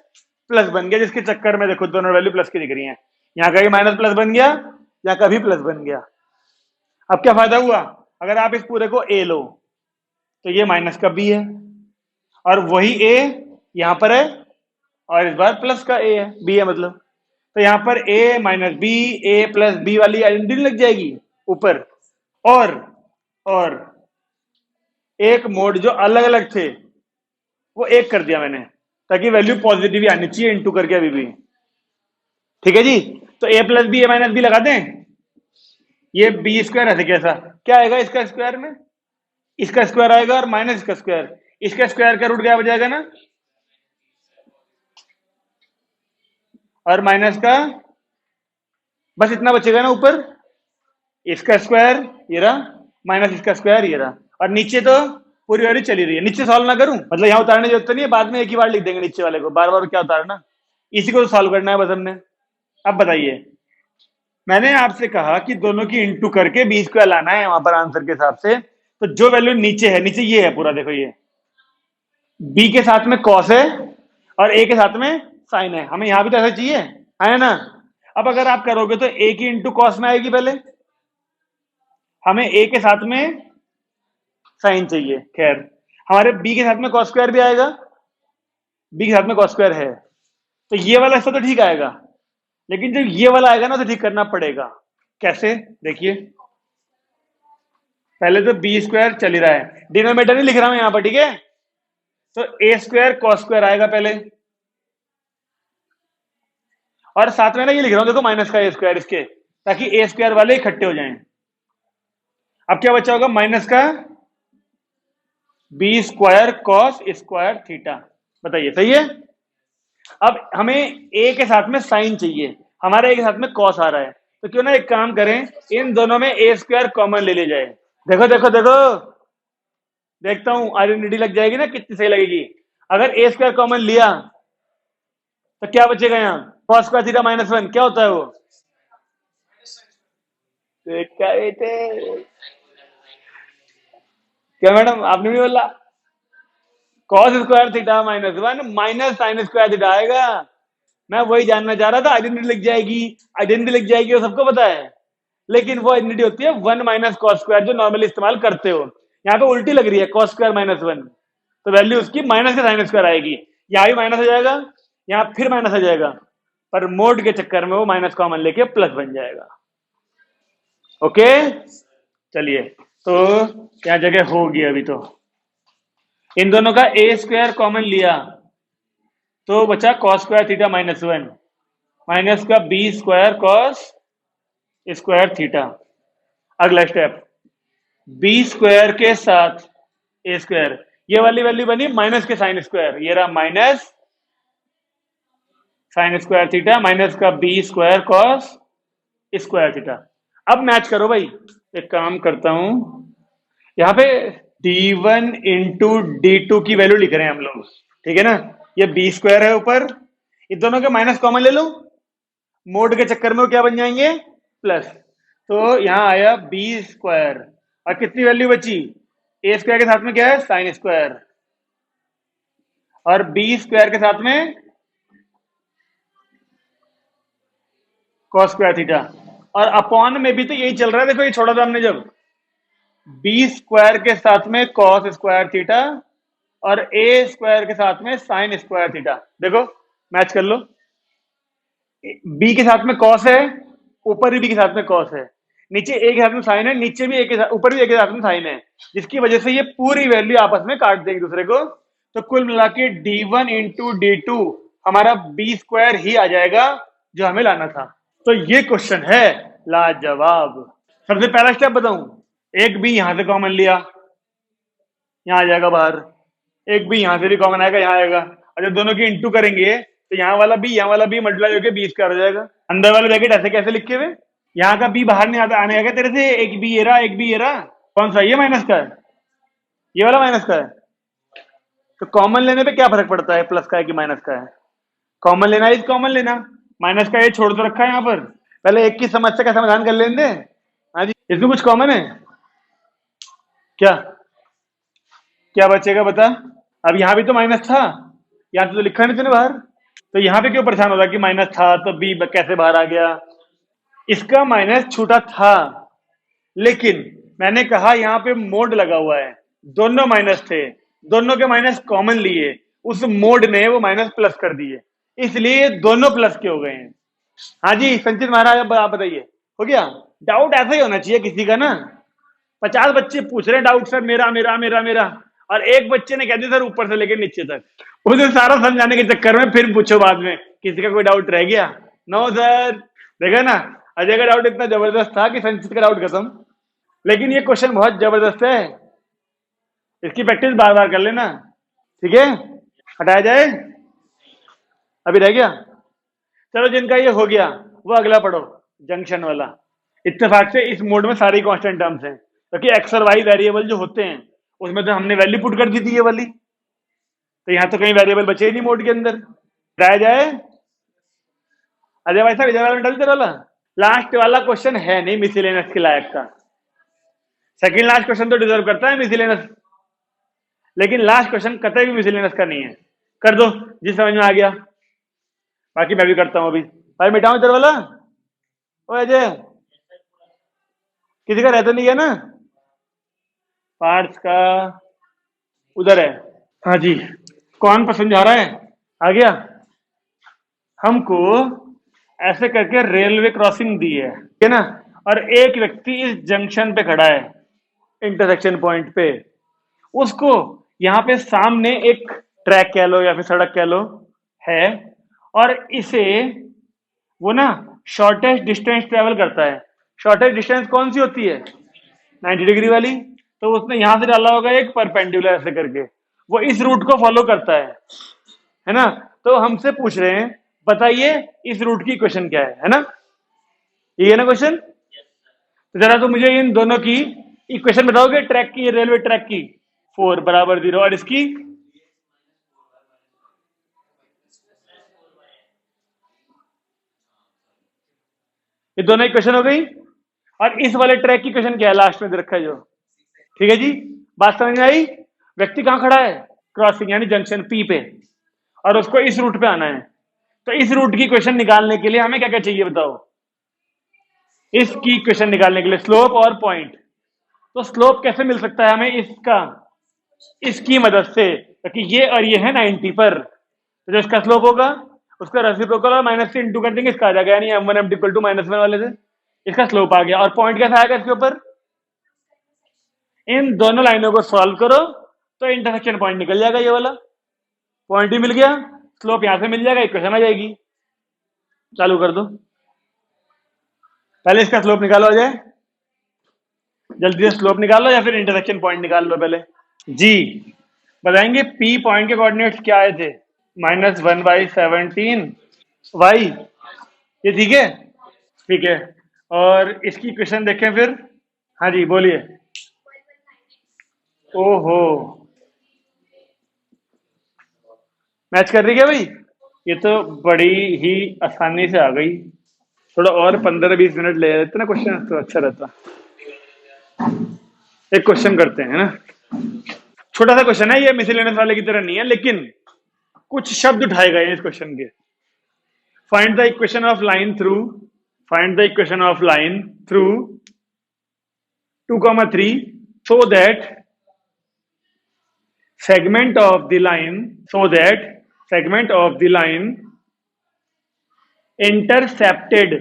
प्लस बन गया, जिसके चक्कर में देखो दोनों वैल्यू प्लस की दिख रही है, यहाँ का भी माइनस प्लस बन गया, यहाँ का भी प्लस बन गया। अब क्या फायदा हुआ, अगर आप इस पूरे को ए लो तो ये माइनस का बी है, और वही ए यहां पर है, और इस बार प्लस का ए है, बी है मतलब, तो यहां पर ए माइनस बी, ए प्लस बी वाली आइडेंटिटी लग जाएगी ऊपर। और एक मोड जो अलग अलग थे वो एक कर दिया मैंने, ताकि वैल्यू पॉजिटिव ही आनी चाहिए इंटू करके अभी भी। ठीक है जी, तो ए प्लस बी ए माइनस बी लगा दें, ये बी स्क्वायर ऐसे कैसा, क्या आएगा इसका स्क्वायर में, इसका स्क्वायर आएगा और माइनस इसका स्क्वायर, इसका स्क्वायर का रूट क्या हो जाएगा ना, और माइनस का बस इतना बचेगा ना ऊपर, इसका स्क्वायर ये रहा माइनस इसका स्क्वायर ये रहा, और नीचे तो पूरी वैल्यू चली रही है। नीचे सॉल्व ना करूं, मतलब यहां उतारने की जरूरत नहीं है, बाद में एक ही बार लिख देंगे नीचे वाले को, बार बार क्या उतारना, इसी को तो सॉल्व करना है बस हमने। अब बताइए, मैंने आपसे कहा कि दोनों की इंटू करके बी स्क्वायर लाना है वहां पर आंसर के हिसाब से, तो जो वैल्यू नीचे है, नीचे ये है पूरा, देखो ये बी के साथ में कॉस है और ए के साथ में साइन है, हमें यहां भी तो ऐसा चाहिए, है ना। अब अगर आप करोगे तो ए की इंटू कॉस में आएगी पहले, हमें ए के साथ में साइन चाहिए, खैर हमारे बी के साथ में कॉस स्क्वायर भी आएगा, बी के साथ में कॉस स्क्वायर है, तो ये वाला हिस्सा तो ठीक आएगा, लेकिन जब ये वाला आएगा ना तो ठीक करना पड़ेगा। कैसे, देखिए पहले तो बी स्क्वायर चल ही रहा है, डिनोमिनेटर नहीं लिख रहा हूं यहां पर, ठीक है, तो ए स्क्वायर कॉस स्क्वायर आएगा पहले, और साथ में ना ये लिख रहा हूं देखो माइनस का ए स्क्वायर इसके, ताकि ए स्क्वायर वाले इकट्ठे हो जाएं। अब क्या बचा होगा, माइनस का B square cos square theta, बताइए सही है। अब हमें ए के साथ में साइन चाहिए, हमारे ए के साथ में कॉस आ रहा है, तो क्यों ना एक काम करें, इन दोनों में ए स्क्वायर कॉमन ले जाए। देखो देखो देखो, देखता हूं आइडेंटिटी लग जाएगी ना, कितनी सही लगेगी। अगर ए स्क्वायर कॉमन लिया तो क्या बचेगा यहाँ? Cos square theta minus one क्या होता है वो? क्या बेटे, क्या मैडम आपने भी बोला? Cos square theta minus one minus sine square theta आएगा। मैं वही जानना चाह रहा था। आइडेंटिटी लिख जाएगी, आइडेंटिटी लिख जाएगी, वो सबको पता है। लेकिन वो आइडेंटिटी होती है वन माइनस कॉस स्क्वायर जो नॉर्मली इस्तेमाल करते हो। यहाँ पे उल्टी लग रही है, कॉस स्क्वायर माइनस वन, तो वैल्यू उसकी माइनस का साइन स्क्वायर आएगी। यहाँ भी माइनस हो जाएगा, यहाँ फिर माइनस हो जाएगा, पर मोड के चक्कर में वो माइनस कॉमन लेके प्लस बन जाएगा। ओके, चलिए, तो क्या जगह होगी अभी? तो इन दोनों का ए स्क्वायर कॉमन लिया तो बचा cos square theta minus one minus का B square cos square theta. अगला स्टेप, बी स्क्वायर के साथ ए स्क्वायर, ये वाली वैल्यू बनी माइनस के साइन स्क्वायर, ये रहा minus sine square theta minus का B square cos square theta. अब मैच करो भाई। एक काम करता हूं, यहाँ पे d1 इंटू d2 की वैल्यू लिख रहे हैं हम लोग, ठीक है ना? ये बी स्क्वायर है ऊपर, इन दोनों के माइनस कॉमन ले लो, मोड के चक्कर में वो क्या बन जाएंगे? प्लस। तो यहां आया बी स्क्वायर, और कितनी वैल्यू बची? ए स्क्वायर के साथ में क्या है? साइन स्क्वायर, और बी स्क्वायर के साथ में कॉस स्क्वायर थीटा, और अपॉन में भी तो यही चल रहा है। देखो ये छोड़ा था हमने जब, बी स्क्वायर के साथ में कॉस स्क्वायर थीटा और ए स्क्वायर के साथ में साइन स्क्वायर थीटा। देखो मैच कर लो, बी के साथ में कॉस है, ऊपर भी बी के साथ में कॉस है, नीचे ए के साथ में साइन है, नीचे भी ए के साथ, ऊपर भी ए के साथ में साइन है, जिसकी वजह से ये पूरी वैल्यू आपस में काट देंगे दूसरे को। तो कुल मिला के d1 इंटू d2 हमारा बी स्क्वायर ही आ जाएगा जो हमें लाना था। तो ये क्वेश्चन है लाजवाब। सबसे पहला स्टेप बताऊं, एक बी यहां से कॉमन लिया, यहां आ जाएगा बाहर, एक बी यहां से भी कॉमन आएगा, यहां आएगा, और जब दोनों की इंटू करेंगे तो यहाँ वाला बी मल्टीप्लाई होकर बी स्क्वायर हो जाएगा। अंदर वाले ब्रैकेट ऐसे कैसे लिखे हुए? यहाँ का बी बाहर नहीं आता, आने आएगा तेरे से, एक बी ये रहा, एक बी ये रहा, कौन सा? ये माइनस का है, ये वाला माइनस का है। तो कॉमन लेने पे क्या फर्क पड़ता है, प्लस का है कि माइनस का है? कॉमन लेना इज कॉमन लेना, माइनस का ये छोड़ तो रखा है यहाँ पर। पहले एक की समस्या का समाधान कर लेने दे। हाँ जी, इसमें कुछ कॉमन है क्या? क्या बचेगा बता? अब यहाँ भी तो माइनस था, यहाँ तो लिखा नहीं तूने बाहर, तो यहाँ पे क्यों परेशान हो रहा कि माइनस था तो बी कैसे बाहर आ गया? इसका माइनस छूटा था, लेकिन मैंने कहा यहाँ पे मोड लगा हुआ है, दोनों माइनस थे, दोनों के माइनस कॉमन लिए, उस मोड ने वो माइनस प्लस कर दिए, इसलिए दोनों प्लस के हो गए हैं। हाँ जी संचित महाराज, अब आप बताइए, हो गया? डाउट ऐसा ही होना चाहिए किसी का ना, 50 बच्चे पूछ रहे हैं डाउट, सर मेरा मेरा मेरा मेरा, और एक बच्चे ने कह दिया सर ऊपर से लेकर नीचे तक। उसे सारा समझाने के चक्कर में फिर पूछो बाद में किसी का कोई डाउट रह गया? No sir. देखा ना, अजय का डाउट इतना जबरदस्त था कि संचित का डाउट खत्म। लेकिन ये क्वेश्चन बहुत जबरदस्त है, इसकी प्रैक्टिस बार बार कर लेना, ठीक है? हटाया जाए, अभी रह गया? चलो जिनका ये हो गया वो अगला पढ़ो, जंक्शन वाला। इत्तेफाक से इस मोड में सारी कांस्टेंट टर्म्स हैं, क्योंकि एक्स और वाई वेरिएबल जो होते हैं उसमें तो हमने वैल्यू पुट कर दी थी ये वाली, तो यहां तो कहीं वेरिएबल बचे ही नहीं मोड के अंदर। हटाया जाए? अजय भाई साहब इधर वाला मिटा दो, वाला लास्ट वाला क्वेश्चन है नहीं मिसलेनियस के लायक का। सेकंड लास्ट क्वेश्चन तो डिजर्व करता है मिसलेनियस, लेकिन लास्ट क्वेश्चन कतई भी मिसलेनियस का नहीं है। कर दो जिस समझ में आ गया, बाकी मैं भी करता हूं अभी। भाई मिटाऊं इधर वाला? ओ अजय, किसी का रहता नहीं है ना पार्ट्स का? उधर है। हाँ जी, कौन पसंद जा रहा है? आ गया? हमको ऐसे करके रेलवे क्रॉसिंग दी है, ठीक है ना, और एक व्यक्ति इस जंक्शन पे खड़ा है, इंटरसेक्शन पॉइंट पे, उसको यहाँ पे सामने एक ट्रैक कह लो या फिर सड़क कह लो है, और इसे वो ना शॉर्टेस्ट डिस्टेंस ट्रेवल करता है। शॉर्टेस्ट डिस्टेंस कौन सी होती है? 90 डिग्री वाली। तो उसने यहां से डाला होगा एक परपेंडिकुलर ऐसे करके, वो इस रूट को फॉलो करता है ना? तो हमसे पूछ रहे हैं बताइए इस रूट की इक्वेशन क्या है ना? ये है ना क्वेश्चन? तो जरा तो मुझे इन दोनों की इक्वेशन बताओगे, ट्रैक की, रेलवे ट्रैक की। 4 बराबर 0, और इसकी ये दोनों इक्वेशन हो गई। और इस वाले ट्रैक की क्वेश्चन क्या है, लास्ट में दे रखा है जो। ठीक है जी, बात समझ में आई। व्यक्ति कहां खड़ा है, क्रॉसिंग यानी जंक्शन पी पे, और उसको इस रूट पे आना है। तो इस रूट की क्वेश्चन निकालने के लिए हमें क्या क्या चाहिए बताओ। इसकी क्वेश्चन निकालने के लिए स्लोप और पॉइंट। तो स्लोप कैसे मिल सकता है हमें इसका, इसकी मदद से, क्योंकि ये और ये है 90 पर, तो जो इसका स्लोप होगा उसका रेसिप्रोकल और माइनस से इंटू कर देंगे, इसका आ जाएगा, यानी m1 m इक्वल टू -1 वाले से इसका स्लोप आ गया। और पॉइंट कैसा आएगा इसके ऊपर, इन दोनों लाइनों को सॉल्व करो तो इंटरसेक्शन पॉइंट निकल जाएगा, ये वाला पॉइंट ही मिल गया, स्लोप यहां से मिल जाएगा, इक्वेशन आ जाएगी। चालू कर दो, पहले इसका स्लोप निकालो आ जाए, जल्दी से स्लोप निकालो या फिर इंटरसेक्शन पॉइंट निकाल लो पहले जी। बताएंगे पी पॉइंट के कोऑर्डिनेट्स क्या आए थे, -1/17 वाई, ये ठीक है, ठीक है। और इसकी क्वेश्चन देखें फिर। हाँ जी बोलिए। ओहो, मैच कर रही है भाई, ये तो बड़ी ही आसानी से आ गई। थोड़ा और 15-20 मिनट ले लेते ना क्वेश्चन तो अच्छा रहता। एक क्वेश्चन करते हैं ना, छोटा सा क्वेश्चन है ये, मिसलेनियस वाले की तरह नहीं है, लेकिन कुछ शब्द उठाए गए हैं इस क्वेश्चन के। Find the equation of line through, find the equation of line through 2, 3 so that segment of the line, so that segment of the line intercepted,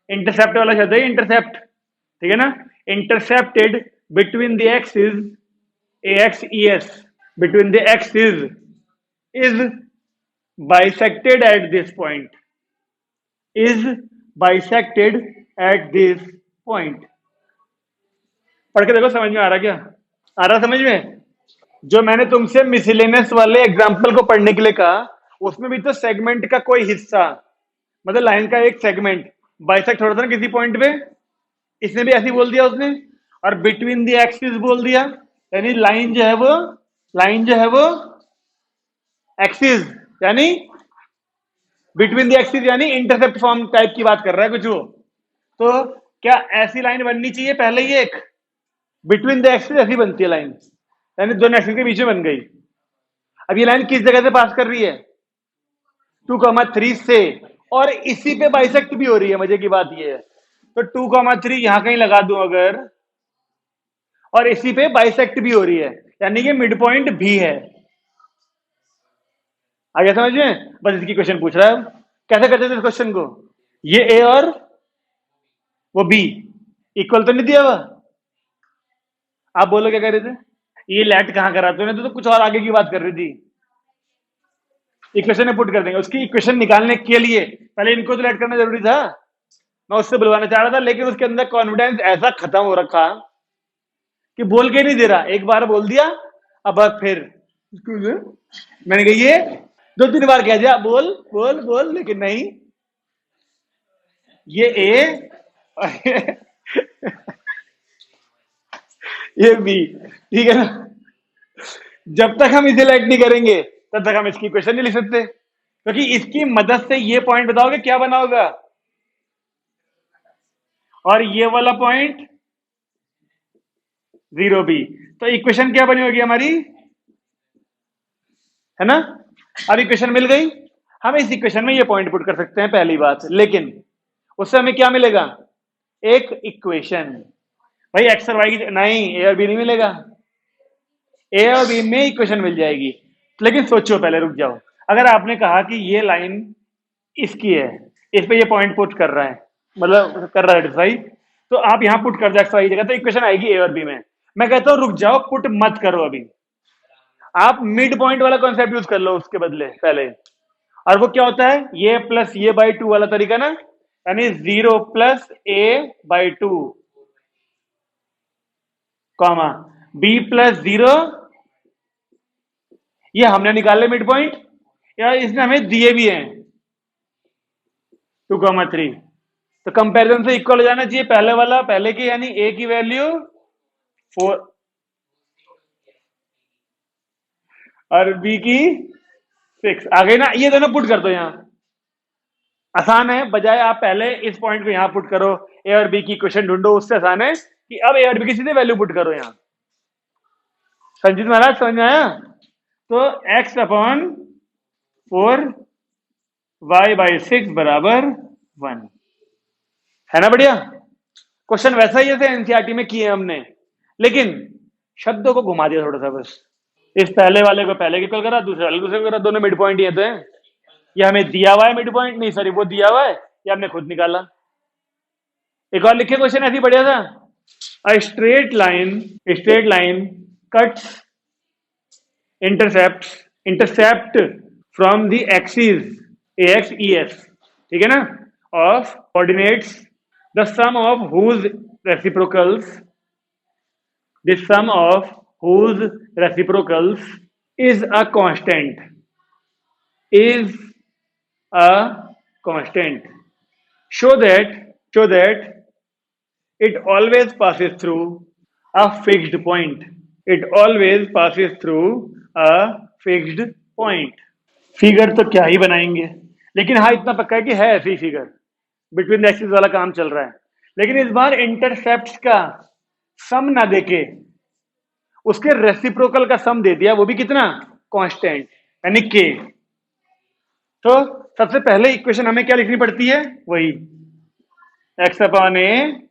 intercept वाला शब्द है इंटरसेप्ट, ठीक है ना, intercepted between the axis AX ES, between the axes is bisected at this point, is bisected at this point। पढ़ के देखो समझ में आ रहा क्या, आ रहा समझ में। जो मैंने तुमसे मिसलेनियस वाले एग्जाम्पल को पढ़ने के लिए कहा, उसमें भी तो सेगमेंट का कोई हिस्सा, मतलब लाइन का एक सेगमेंट बाइसेक्ट हो रहा था ना किसी पॉइंट पे, इसने भी ऐसे बोल दिया उसने, और बिटवीन द एक्सिस बोल दिया, यानी लाइन जो है वो, लाइन जो है वो एक्सिस यानी बिटवीन द एक्सिस, यानी इंटरसेप्ट फॉर्म टाइप की बात कर रहा है कुछ वो। तो क्या ऐसी लाइन बननी चाहिए पहले ही एक, बिटवीन द एक्सिस ऐसी बनती है लाइन, यानी दोनों एक्सिस के बीच में बन गई। अब ये लाइन किस जगह से पास कर रही है, 2,3 से, और इसी पे बाइसेक्ट भी हो रही है। मजे की बात ये है, तो 2,3 यहां कहीं लगा दूं अगर, और इसी पे बाइसेक्ट भी हो रही है, यानी कि मिड पॉइंट भी है। आगे समझ में, बस इसकी क्वेश्चन पूछ रहा है। कैसे करते थे इस क्वेश्चन को, ये ए और वो बी इक्वल तो नहीं दिया हुआ, आप बोलो क्या कर रहे थे, ये लेट कहां करा तूने, तो कुछ और आगे की बात कर रही थी। इक्वेशन में पुट कर देंगे, उसकी इक्वेशन निकालने के लिए पहले इनको तो लेट करना जरूरी था, मैं उससे बुलवाना चाह रहा था, लेकिन उसके अंदर कॉन्फिडेंस ऐसा खत्म हो रखा कि बोल के नहीं दे रहा, एक बार बोल दिया अब फिर मैंने कही ये 2-3 बार कह दिया बोल बोल बोल, लेकिन नहीं, ये ए ये बी, ठीक है ना। जब तक हम इसे लाइट नहीं करेंगे तब तक हम इसकी क्वेश्चन नहीं लिख सकते, क्योंकि इसकी मदद से ये पॉइंट बताओगे क्या बना होगा, और ये वाला पॉइंट 0B, तो इक्वेशन क्या बनी होगी हमारी, है ना। अब इक्वेशन मिल गई, हम इस इक्वेशन में ये पॉइंट पुट कर सकते हैं पहली बात, लेकिन उससे हमें क्या मिलेगा, एक इक्वेशन। भाई एक्स और वाई की नहीं, ए और बी नहीं मिलेगा, ए और बी में इक्वेशन मिल जाएगी। लेकिन सोचो पहले, रुक जाओ, अगर आपने कहा कि ये लाइन इसकी है, इस पे ये पॉइंट पुट कर रहा है, मतलब कर रहा है डिसाइड, तो आप यहां पुट कर दो एक्स वाई जगह, तो इक्वेशन आएगी ए और बी में। मैं कहता हूं रुक जाओ, पुट मत करो अभी, आप मिड पॉइंट वाला कॉन्सेप्ट यूज कर लो उसके बदले पहले। और वो क्या होता है, ये प्लस ये बाई 2 वाला तरीका ना, यानी 0 plus A/2 comma B plus 0, ये हमने निकाले मिड पॉइंट, या इसने हमें दिए भी हैं 2,3, तो कंपैरिजन से इक्वल हो जाना चाहिए पहले वाला पहले के, यानी A की वैल्यू 4 और B की 6 आ गई ना, ये दोनों पुट कर दो यहां, आसान है, बजाय आप पहले इस पॉइंट को यहां पुट करो, ए और बी की इक्वेशन ढूंढो, उससे आसान है कि अब ए और बी की सीधे वैल्यू पुट करो यहां। संजीत महाराज समझ में आया? तो x अपॉन 4y/6 बराबर 1 है ना? बढ़िया क्वेश्चन वैसा ही जैसे एनसीईआरटी में किए हमने, लेकिन शब्दों को घुमा दिया थोड़ा सा बस। इस पहले वाले को पहले की कल करा, दूसरे वाले को दूसरे को करा, दोनों मिड पॉइंट ही तो है। ये हमें दिया हुआ है मिड पॉइंट, नहीं सॉरी वो दिया हुआ है, ये हमने खुद निकाला। एक और लिखे क्वेश्चन ऐसी बढ़िया था, a straight line cuts intercept from the axis ax es, ठीक है ना, of coordinates the sum of whose reciprocals the sum of whose reciprocals is a constant show that it always passes through a fixed point. Figure तो क्या ही बनाएंगे, लेकिन हाँ इतना पक्का है कि है ऐसी फिगर, बिटवीन द एक्सिस वाला काम चल रहा है। लेकिन इस बार इंटरसेप्ट्स का सम ना देके उसके रेसिप्रोकल का सम दे दिया, वो भी कितना? कांस्टेंट, यानी के। तो सबसे पहले इक्वेशन हमें क्या लिखनी पड़ती है? वही x अपॉन ए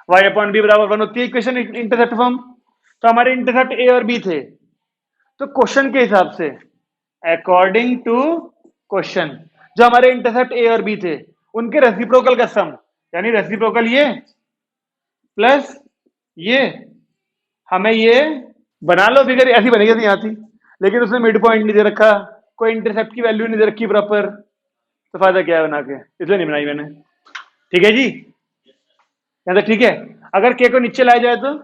y अपॉन बी बराबर 1 होती है इक्वेशन इंटरसेप्ट फॉर्म। तो हमारे इंटरसेप्ट ए और बी थे, तो क्वेश्चन के हिसाब से अकॉर्डिंग टू क्वेश्चन जो हमारे इंटरसेप्ट ए और बी थे उनके रेसिप्रोकल का सम, यानी रेसिप्रोकल ये प्लस ये, हमें ये बना लो फिगर ऐसी बनेगी थी यहां थी, लेकिन उसने मिड पॉइंट नहीं दे रखा, कोई इंटरसेप्ट की वैल्यू नहीं दे रखी प्रॉपर, तो फायदा क्या है बना के, इसलिए नहीं बनाई मैंने। ठीक है जी, यहां तक ठीक है। अगर के को नीचे लाया जाए तो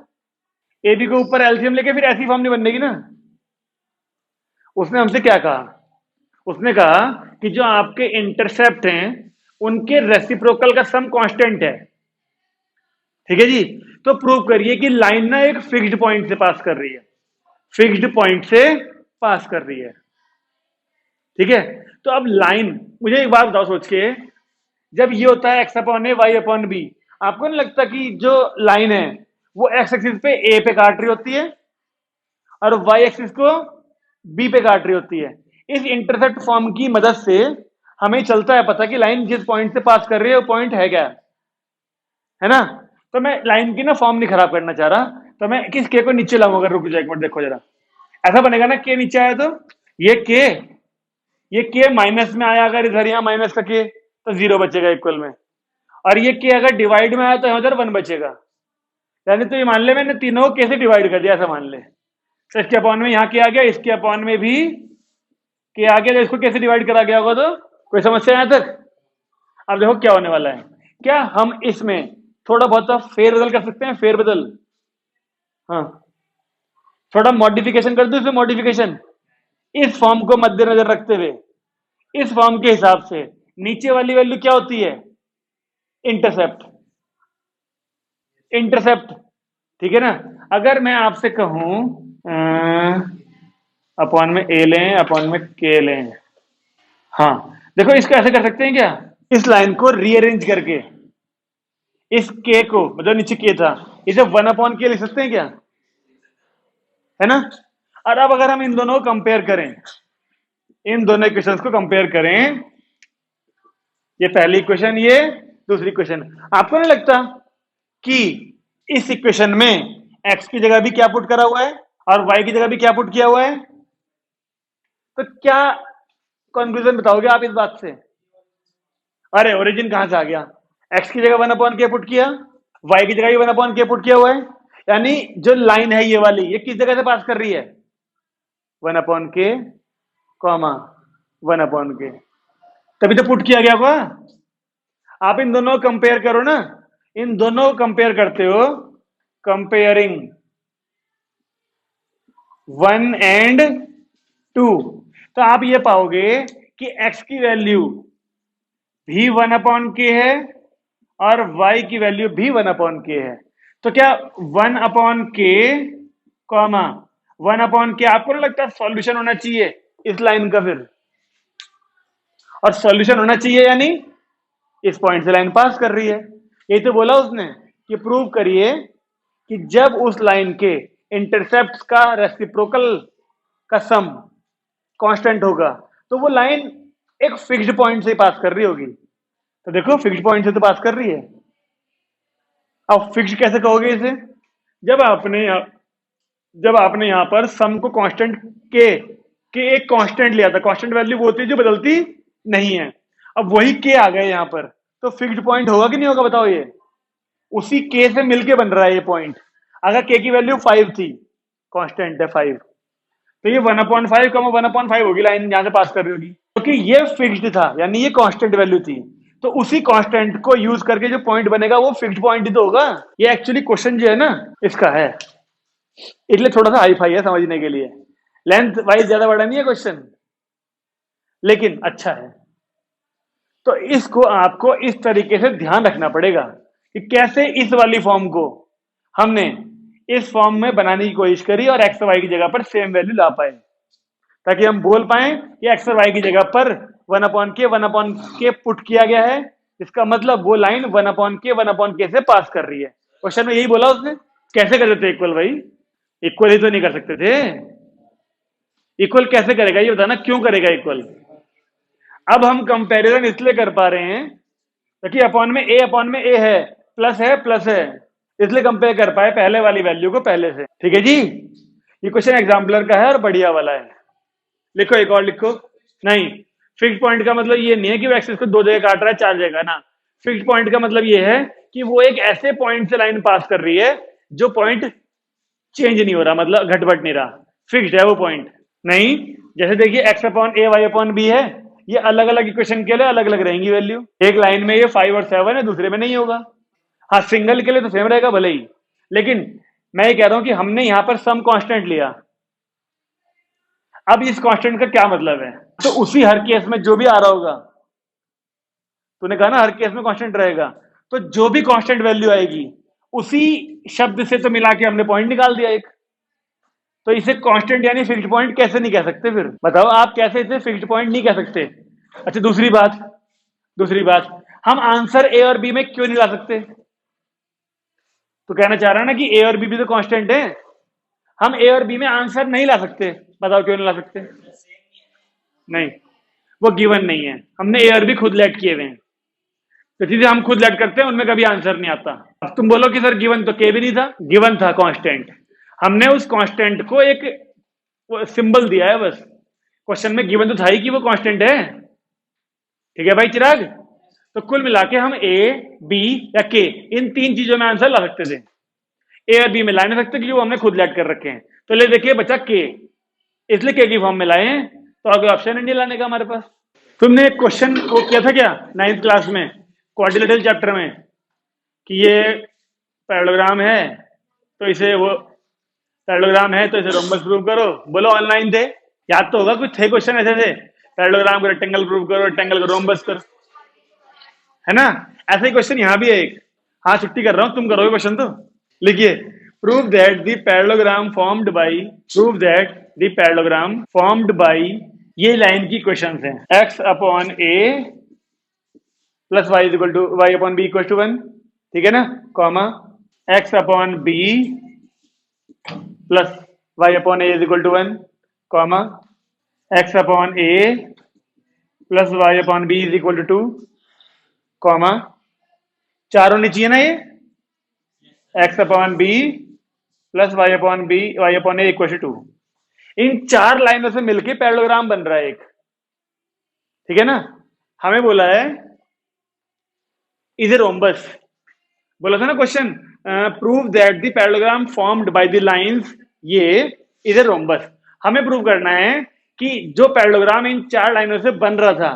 ए बी को ऊपर एलसीएम लेके फिर ऐसी फॉर्म नहीं बनेगी ना। उसने हमसे क्या कहा? उसने कहा कि जो आपके इंटरसेप्ट हैं उनके रेसिप्रोकल का सम कांस्टेंट है, ठीक है जी। तो प्रूव करिए कि लाइन ना एक फिक्स्ड पॉइंट से पास कर रही है, फिक्स्ड पॉइंट से पास कर रही है, ठीक है। तो अब लाइन, मुझे एक बात बताओ सोच के, जब ये होता है एक्स अपॉन ए वाई अपॉन बी, आपको नहीं लगता कि जो लाइन है वो एक्स एक्सिस पे ए पे काट रही होती है और वाई एक्सिस को बी पे काट रही होती है? इस इंटरसेप्ट फॉर्म की मदद से हमें चलता है पता कि लाइन जिस पॉइंट से पास कर रही है वो पॉइंट है क्या, है ना। तो मैं लाइन की ना फॉर्म नहीं खराब करना चाह रहा, तो मैं किस के को नीचे लाऊंगा? रुक जाओ एक मिनट, देखो जरा, ऐसा बनेगा ना, के नीचे आया तो ये के माइनस में आया, अगर इधर यहां माइनस का के तो जीरो बचेगा इक्वल में, और ये के अगर डिवाइड में आया तो इधर 1 बचेगा। यानी तो ये मान ले मैंने तीनों को कैसे डिवाइड कर दिया, ऐसा मान ले। तो इसके अपॉन में यहाँ के आ गया, इसके अपॉन में भी के आ गया, तो इसको कैसे डिवाइड करा गया होगा? तो कोई समस्या यहां तक? अब देखो क्या होने वाला है, क्या हम इसमें थोड़ा बहुत फेर बदल कर सकते हैं? फेर बदल, हाँ, थोड़ा मॉडिफिकेशन कर दो इसमें, मॉडिफिकेशन इस फॉर्म को मद्देनजर रखते हुए। इस फॉर्म के हिसाब से नीचे वाली वैल्यू क्या होती है? इंटरसेप्ट, इंटरसेप्ट, ठीक है ना। अगर मैं आपसे कहूं अपॉन में ए लें, अपॉन में के लें, हाँ देखो इसको ऐसे कर सकते हैं क्या, इस लाइन को रीअरेंज करके इस के को, मतलब नीचे के था, इसे 1 अपॉन के लिख सकते हैं क्या, है ना। और अब अगर हम इन दोनों को कंपेयर करें, इन दोनों इक्वेशंस को कंपेयर करें, ये पहली इक्वेशन, ये दूसरी इक्वेशन, आपको नहीं लगता कि इस इक्वेशन में x की जगह भी क्या पुट करा हुआ है और y की जगह भी क्या पुट किया हुआ है? तो क्या कंक्लूजन बताओगे आप इस बात से? अरे ओरिजिन कहां से आ गया? x की जगह 1 अपॉन के पुट किया, y की जगह भी 1 अपॉन के पुट किया हुआ है, यानी जो लाइन है ये वाली, ये किस जगह से पास कर रही है? 1 अपॉन के कॉमा 1 अपॉन के, तभी तो पुट किया गया होगा। आप इन दोनों को कंपेयर करो ना, इन दोनों को कंपेयर करते हो, कंपेयरिंग 1 एंड 2, तो आप ये पाओगे कि x की वैल्यू भी 1 अपॉन के है और y की वैल्यू भी 1 अपॉन के है। तो क्या 1 अपॉन के कॉमा 1 अपॉन के, आपको नहीं लगता सॉल्यूशन होना चाहिए इस लाइन का? फिर और सॉल्यूशन होना चाहिए या नहीं, इस पॉइंट से लाइन पास कर रही है। यही तो बोला उसने कि प्रूव करिए कि जब उस लाइन के इंटरसेप्ट का रेसिप्रोकल का सम कांस्टेंट होगा तो वो लाइन एक फिक्स्ड पॉइंट से पास कर रही होगी। तो देखो फिक्स्ड पॉइंट से तो पास कर रही है। अब फिक्स्ड कैसे कहोगे इसे? जब आपने यहां पर सम को कांस्टेंट के एक कांस्टेंट लिया था, कांस्टेंट वैल्यू वो होती है जो बदलती नहीं है। अब वही के आ गए यहां पर, तो फिक्स्ड पॉइंट होगा कि नहीं होगा बताओ? ये उसी के से मिलके बन रहा है ये पॉइंट। अगर के की वैल्यू 5 थी, कांस्टेंट है 5, तो ये 1/5 कम 1/5 होगी लाइन यहां से पास कर रही होगी, क्योंकि ये फिक्स्ड था, यानी ये कांस्टेंट वैल्यू थी। तो उसी कांस्टेंट को यूज करके जो पॉइंट बनेगा वो फिक्स्ड पॉइंट ही तो होगा। ये एक्चुअली क्वेश्चन जो है ना इसका है, इसलिए थोड़ा सा हाई फाई है समझने के लिए। लेंथ वाइज ज्यादा बड़ा नहीं है क्वेश्चन, लेकिन अच्छा है। तो इसको आपको इस तरीके से ध्यान रखना पड़ेगा कि कैसे इस वाली फॉर्म को हमने इस फॉर्म में बनाने की कोशिश करी और एक्स और वाई की जगह पर सेम वैल्यू ला पाए, ताकि हम बोल पाए कि एक्स और वाई की जगह पर 1/k पुट किया गया है। इसका मतलब वो लाइन 1/k से पास कर रही है। क्वेश्चन में यही बोला उसने। कैसे कर देते इक्वल भाई? इक्वल ही तो नहीं कर सकते थे। इक्वल कैसे करेगा ये बताना, क्यों करेगा इक्वल? अब हम कंपैरिजन इसलिए कर पा रहे हैं क्योंकि अपॉन में ए है, प्लस है, इसलिए कंपेयर कर पाए पहले वाली वैल्यू को पहले से। ठीक है जी, ये क्वेश्चन एग्जाम्पलर का है और बढ़िया वाला है। लिखो, एक और लिखो। नहीं, फिक्स पॉइंट का मतलब ये नहीं है कि वो एक्सिस को दो जगह काट रहा है, चार जगह ना। फिक्स पॉइंट का मतलब ये है कि वो एक ऐसे पॉइंट से लाइन पास कर रही है जो पॉइंट चेंज नहीं हो रहा, मतलब घटबट नहीं रहा, फिक्स्ड है वो पॉइंट। नहीं, जैसे देखिए x/a/y/b है, ये अलग अलग इक्वेशन के लिए अलग अलग रहेंगी वैल्यू। एक लाइन में ये 5 और 7 है, दूसरे में नहीं होगा। हाँ, सिंगल के लिए तो सेम रहेगा भले ही, लेकिन मैं ये कह रहा हूं कि हमने यहां पर सम कांस्टेंट लिया। अब इस कांस्टेंट का क्या मतलब है? तो उसी हर केस में जो भी आ रहा होगा, तूने कहा ना हर केस में कांस्टेंट रहेगा, तो जो भी कांस्टेंट वैल्यू आएगी उसी शब्द से तो मिला के हमने पॉइंट निकाल दिया एक। तो इसे कांस्टेंट यानी फिक्स्ड पॉइंट कैसे नहीं कह सकते? फिर बताओ आप कैसे इसे फिक्स्ड पॉइंट नहीं कह सकते? अच्छा, दूसरी बात, हम आंसर ए और बी में क्यों नहीं ला सकते? तो कहना चाह रहा है ना कि ए और बी भी तो कांस्टेंट है, हम ए और बी में आंसर नहीं ला सकते। बताओ क्यों नहीं ला सकते? नहीं, वो गिवन नहीं है, हमने ए और बी खुद लेट किए हुए हैं। तो चीजें हम खुद लेट करते हैं उनमें कभी आंसर नहीं आता। अब तुम बोलो कि सर गिवन तो के भी नहीं था। गिवन था कांस्टेंट, हमने उस कांस्टेंट को एक सिंबल दिया है बस। क्वेश्चन में गिवन तो था ही कि वो कांस्टेंट है। ठीक है भाई चिराग? तो कुल मिला के हम ए, बी या के, इन तीन चीजों में आंसर ला सकते थे। ए और बी में ला नहीं सकते क्योंकि वो हमने खुद लेट कर रखे हैं। तो ले देखिए बच्चा के, इसलिए के की फॉर्म में लाए हैं, तो आगे ऑप्शन नहीं लाने का हमारे पास। तुमने एक क्वेश्चन वो किया था क्या 9th क्लास में, क्वाड्रिलेटरल चैप्टर में, कि ये पैरेललोग्राम है तो इसे रोम्बस प्रूव करो। बोलो ऑनलाइन थे, याद तो होगा, कुछ थे क्वेश्चन ऐसे थे, पैरेललोग्राम को रेक्टेंगल प्रूव करो, रेक्टेंगल को रोम्बस करो, है ना? ऐसा ही क्वेश्चन यहाँ भी है एक। हाँ, छुट्टी कर रहा हूं, तुम करोगे क्वेश्चन तो। लिखिए, prove that the parallelogram formed by, ये लाइन की क्वेश्चन है, x/a plus y/b equal to 1, ठीक है ना, comma x/b plus y/a is equal to 1, comma x/a plus y/b is equal to 2, comma चारों नहीं चाहिए ना ये, x/b plus y/a equal to 2। इन चार लाइनों से मिलके पैरेललोग्राम बन रहा है एक। ठीक है ना? हमें बोला है इज ए रोम्बस, बोला था ना question, prove that the parallelogram formed by the lines ये इज ए रोम्बस। हमें प्रूव करना है कि जो पैरेललोग्राम इन चार लाइनों से बन रहा था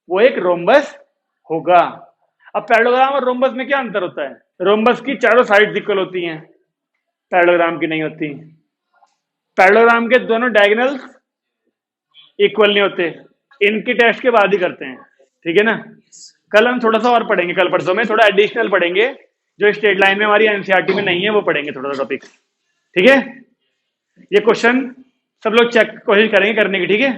वो एक रोम्बस होगा। अब पैरेललोग्राम और रोम्बस में क्या अंतर होता है? रोम्बस की चारों साइड्स इक्वल होती हैं, पैरेललोग्राम की नहीं होती। पैरेललोग्राम के दोनों डायगोनल्स इक्वल नहीं होते, इनके टेस्ट के बाद ही करते हैं। ठीक है ना? कल हम थोड़ा सा और पढ़ेंगे, कल परसों में थोड़ा एडिशनल पढ़ेंगे जो स्टेट लाइन में हमारी एनसीईआरटी में नहीं है, वो पढ़ेंगे थोड़ा सा टॉपिक। ठीक है? ये क्वेश्चन सब लोग चेक कोशिश करेंगे करने की, ठीक है?